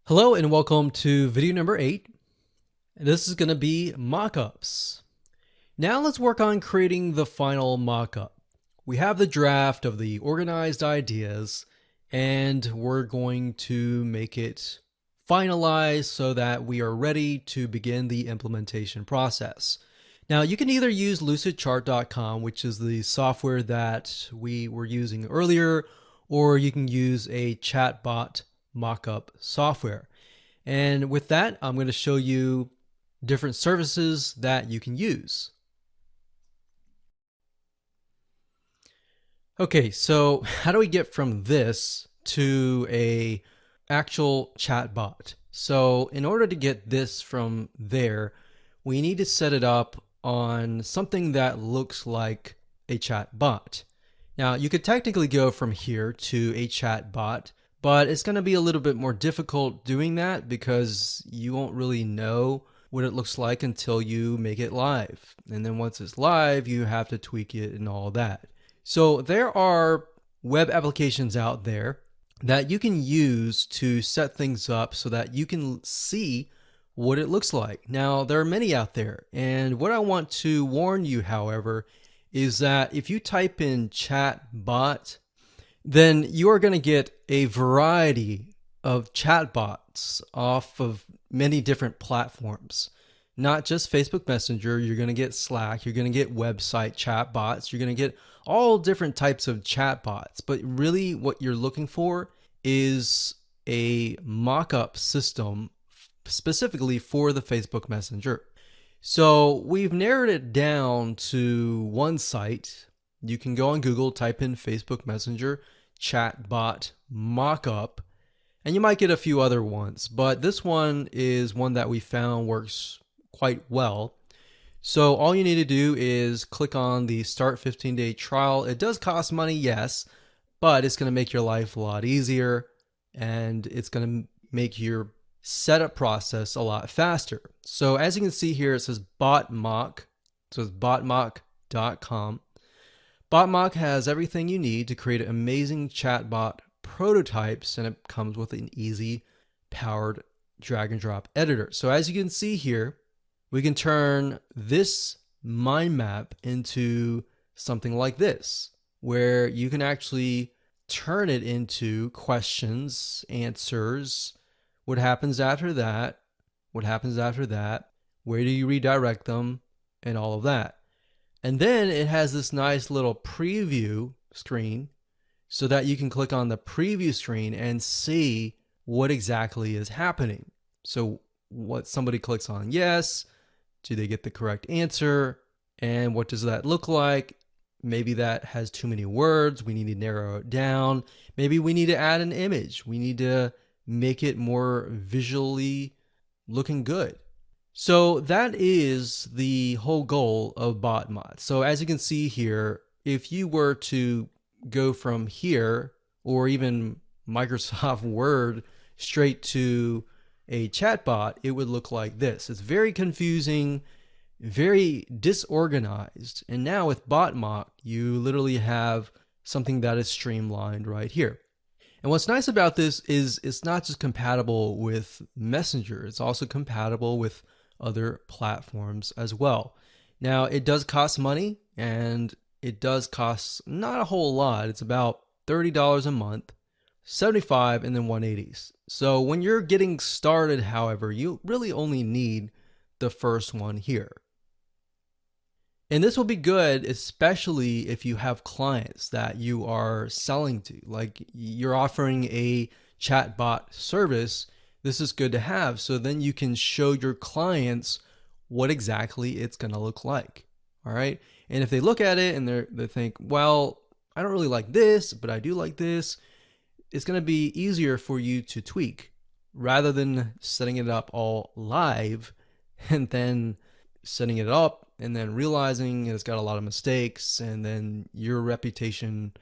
Hello and welcome to video number 8. This is going to be mock-ups. Now let's work on creating the final mock-up. We have the draft of the organized ideas and we're going to make it finalized so that we are ready to begin the implementation process. Now you can either use lucidchart.com, which is the software that we were using earlier, or you can use a chatbot mockup software. And with that, I'm going to show you different services that you can use. Okay, so how do we get from this to a actual chatbot? So in order to get this from there, we need to set it up on something that looks like a chatbot. Now, you could technically go from here to a chatbot, but it's going to be a little bit more difficult doing that because you won't really know what it looks like until you make it live. And then once it's live, you have to tweak it and all that. So there are web applications out there that you can use to set things up so that you can see what it looks like. Now, there are many out there. And what I want to warn you, however, is that if you type in chatbot, then you are going to get a variety of chatbots off of many different platforms. Not just Facebook Messenger, you're going to get Slack, you're going to get website chatbots, you're going to get all different types of chatbots. But really what you're looking for is a mock-up system specifically for the Facebook Messenger. So we've narrowed it down to one site. You can go on Google, type in Facebook Messenger chatbot mockup, and you might get a few other ones, but this one is one that we found works quite well. So all you need to do is click on the start 15-day trial. It does cost money, yes, but it's going to make your life a lot easier and it's going to make your setup process a lot faster. So as you can see here, it says botmock. So it's botmock.com. Botmock has everything you need to create amazing chatbot prototypes, and it comes with an easy powered drag and drop editor. So as you can see here, we can turn this mind map into something like this, where you can actually turn it into questions, answers, what happens after that, what happens after that, where do you redirect them, and all of that. And then it has this nice little preview screen so that you can click on the preview screen and see what exactly is happening. So what somebody clicks on yes, do they get the correct answer? And what does that look like? Maybe that has too many words. We need to narrow it down. Maybe we need to add an image. We need to make it more visually looking good. So that is the whole goal of BotMod. So as you can see here, if you were to go from here or even Microsoft Word straight to a chatbot, it would look like this. It's very confusing, very disorganized. And now with BotMock, you literally have something that is streamlined right here. And what's nice about this is it's not just compatible with Messenger, it's also compatible with other platforms as well. Now, it does cost money, and it does cost not a whole lot. It's about $30 a month, $75 and then $180. So when you're getting started, however, you really only need the first one here. And this will be good, especially if you have clients that you are selling to. Like you're offering a chatbot service, this is good to have. So then you can show your clients what exactly it's going to look like. All right. And if they look at it and they think, well, I don't really like this, but I do like this, it's going to be easier for you to tweak rather than setting it up all live and then setting it up and then realizing it's got a lot of mistakes, and then your reputation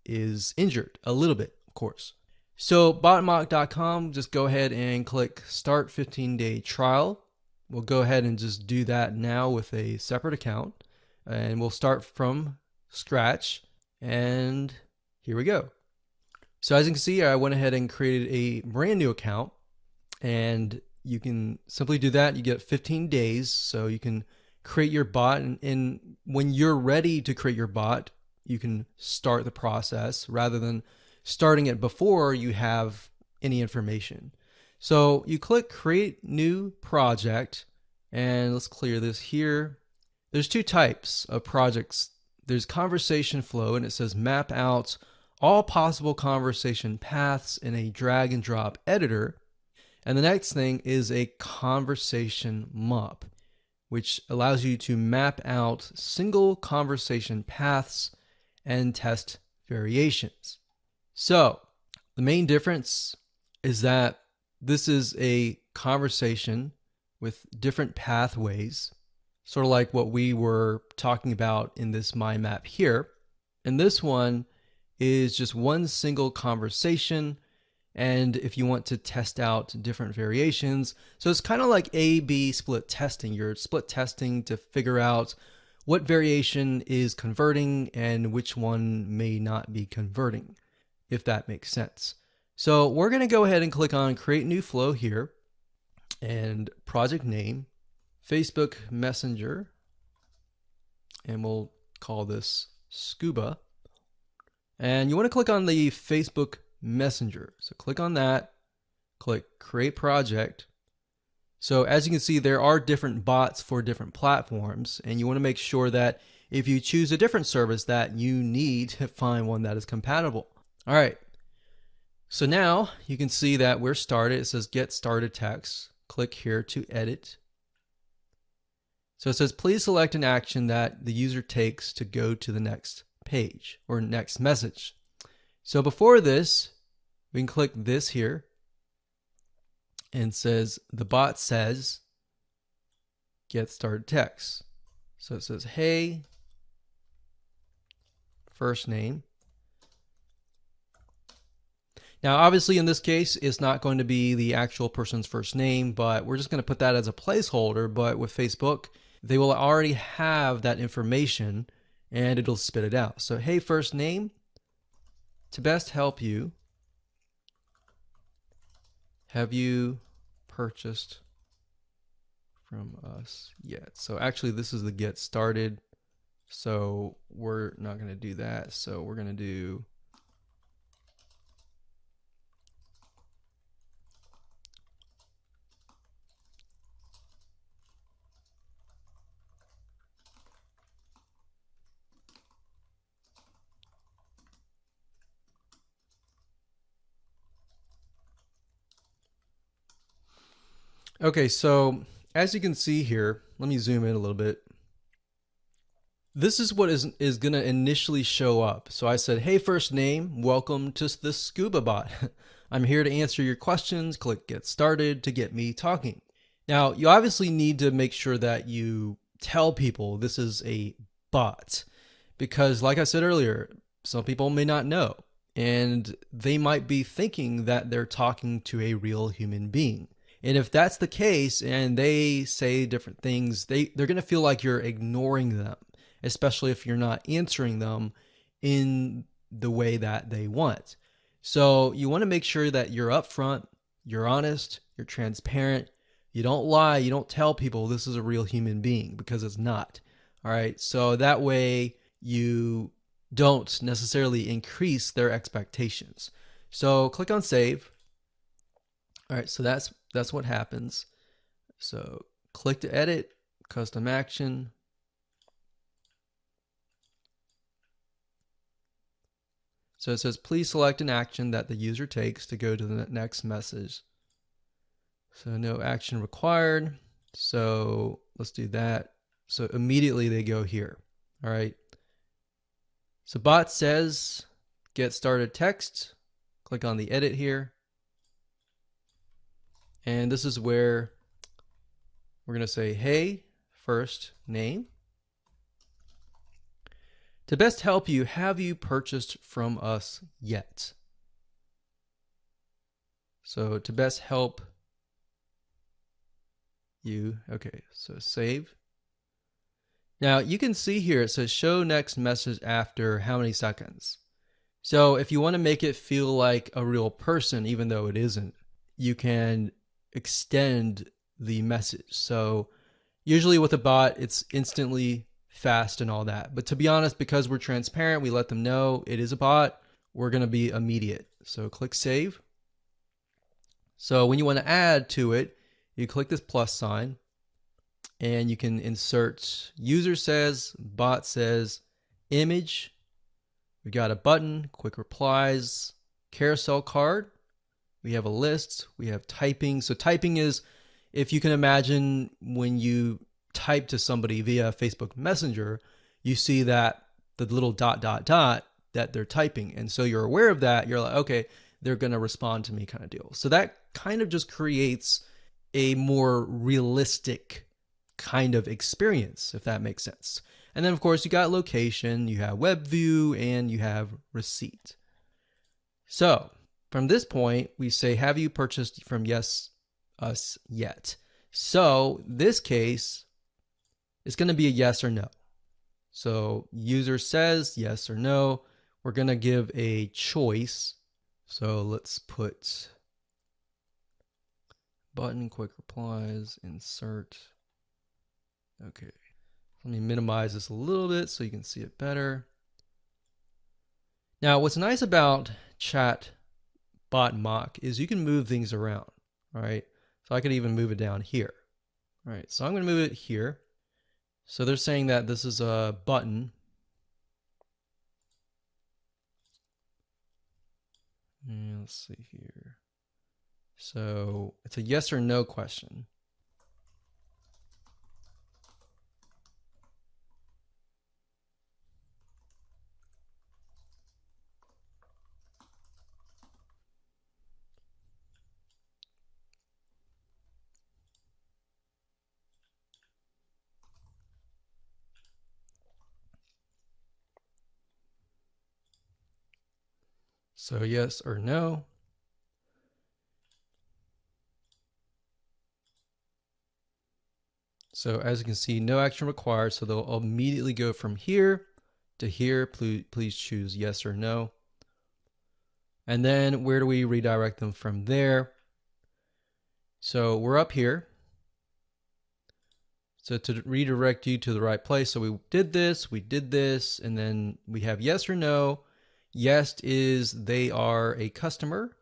is injured a little bit, of course. So botmock.com, just go ahead and click start 15-day trial. We'll go ahead and just do that now with a separate account, and we'll start from scratch, and here we go. So as you can see, I went ahead and created a brand new account. And you can simply do that. You get 15 days, so you can create your bot. And when you're ready to create your bot, you can start the process rather than starting it before you have any information. So you click Create New Project, and let's clear this here. There's two types of projects. There's conversation flow, and it says map out all possible conversation paths in a drag and drop editor. And the next thing is a conversation mop, which allows you to map out single conversation paths and test variations. So the main difference is that this is a conversation with different pathways, sort of like what we were talking about in this mind map here. And this one is just one single conversation. And if you want to test out different variations, so it's kind of like A/B split testing. You're split testing to figure out what variation is converting and which one may not be converting, if that makes sense. So we're going to go ahead and click on Create New Flow here, and project name, Facebook Messenger, and we'll call this Scuba. And you want to click on the Facebook Messenger. So click on that, click Create Project. So as you can see, there are different bots for different platforms, and you want to make sure that if you choose a different service that you need to find one that is compatible. All right. So now you can see that we're started. It says Get Started Text. Click here to edit. So it says, please select an action that the user takes to go to the next page or next message. So before this, we can click this here and it says the bot says Get Started Text. So it says, hey, first name. Now, obviously, in this case, it's not going to be the actual person's first name, but we're just going to put that as a placeholder. But with Facebook, they will already have that information and it'll spit it out. So, hey, first name, to best help you, have you purchased from us yet? So actually, this is the get started. So we're not going to do that. So we're going to do okay, so as you can see here, let me zoom in a little bit. This is what is going to initially show up. So I said, hey, first name, welcome to the Scuba bot. I'm here to answer your questions. Click Get Started to get me talking. Now, you obviously need to make sure that you tell people this is a bot because, like I said earlier, some people may not know and they might be thinking that they're talking to a real human being. And if that's the case and they say different things, they're going to feel like you're ignoring them, especially if you're not answering them in the way that they want. So you want to make sure that you're upfront, you're honest, you're transparent, you don't lie, you don't tell people this is a real human being because it's not. All right. So that way you don't necessarily increase their expectations. So click on save. All right. So that's what happens. So click to edit, custom action. So it says, please select an action that the user takes to go to the next message. So no action required. So let's do that. So immediately they go here. All right. So bot says, get started text. Click on the edit here. And this is where we're going to say, hey, first name. To best help you, have you purchased from us yet? So to best help you, okay, so save. Now you can see here it says show next message after how many seconds. So if you want to make it feel like a real person, even though it isn't, you can extend the message. So usually with a bot, it's instantly fast and all that. But to be honest, because we're transparent, we let them know it is a bot, we're going to be immediate. So click save. So when you want to add to it, you click this plus sign and you can insert user says, bot says, image. We got a button, quick replies, carousel card. We have a list. We have typing. So typing is, if you can imagine when you type to somebody via Facebook Messenger, you see that the little dot, dot, dot that they're typing. And so you're aware of that. You're like, okay, they're going to respond to me kind of deal. So that kind of just creates a more realistic kind of experience, if that makes sense. And then, of course, you got location, you have web view, and you have receipt. So from this point, we say, have you purchased from Yes Us yet? So this case is going to be a yes or no. So user says yes or no. We're going to give a choice. So let's put button, quick replies, insert. Okay. Let me minimize this a little bit so you can see it better. Now, what's nice about Chat Bot Mock is you can move things around, right? So I could even move it down here. All right, so I'm going to move it here. So they're saying that this is a button. And let's see here. So it's a yes or no question. So yes or no. So as you can see, no action required. So they'll immediately go from here to here. Please choose yes or no. And then where do we redirect them from there? So we're up here. So to redirect you to the right place. So we did this, and then we have yes or no. Yes is they are a customer.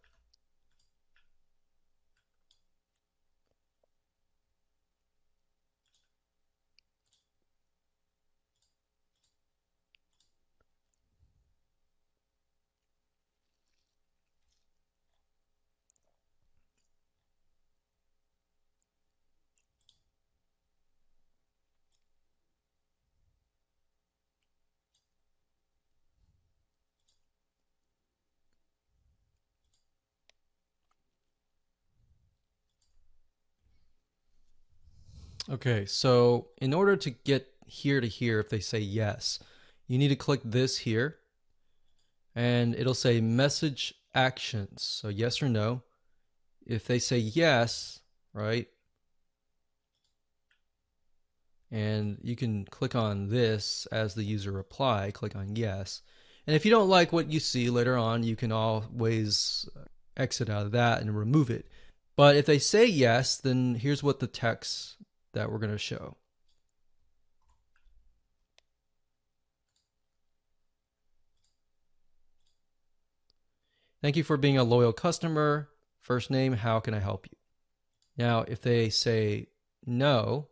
Okay, so in order to get here to here, if they say yes, you need to click this here and it'll say message actions. So yes or no. If they say yes, right? And you can click on this as the user reply, click on yes. And if you don't like what you see later on, you can always exit out of that and remove it. But if they say yes, then here's what the text that we're going to show. Thank you for being a loyal customer. First name, how can I help you? Now, if they say no,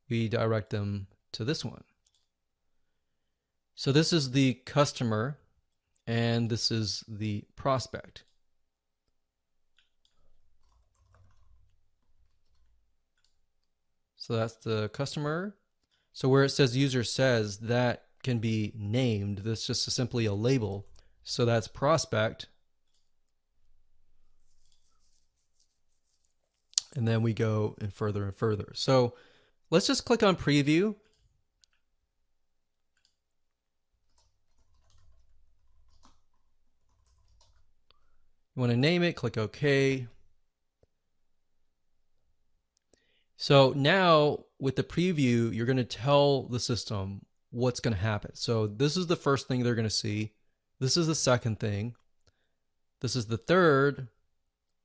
we direct them to this one. So this is the customer and this is the prospect. So that's the customer. So where it says user says, that can be named. That's just simply a label. So that's prospect. And then we go and further. So let's just click on preview. You want to name it, click OK. So now with the preview, you're going to tell the system what's going to happen. So this is the first thing they're going to see. This is the second thing. This is the third.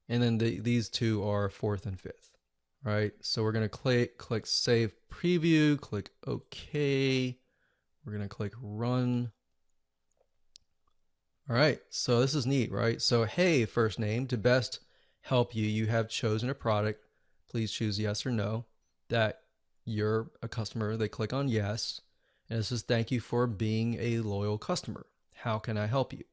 And then these two are fourth and fifth. Right? So we're going to click Save Preview, click OK. We're going to click Run. All right, so this is neat, right? So, hey, first name, to best help you, you have chosen a product. Please choose yes or no. That you're a customer, they click on yes. And it says, thank you for being a loyal customer. How can I help you?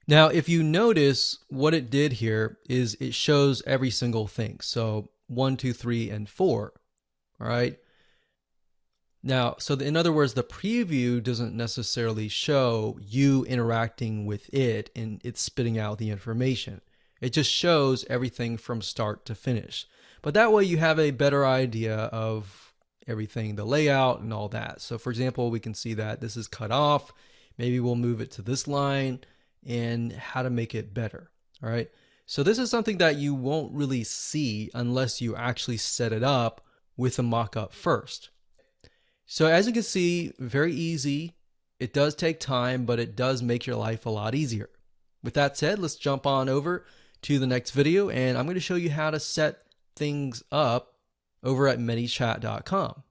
Now, if you notice, what it did here is it shows every single thing. So 1, 2, 3, and 4. All right. Now, so in other words, the preview doesn't necessarily show you interacting with it and it's spitting out the information. It just shows everything from start to finish. But that way you have a better idea of everything, the layout and all that. So for example, we can see that this is cut off. Maybe we'll move it to this line and how to make it better. All right. So this is something that you won't really see unless you actually set it up with a mock-up first. So as you can see, very easy. It does take time, but it does make your life a lot easier. With that said, let's jump on over to the next video, and I'm going to show you how to set things up over at ManyChat.com.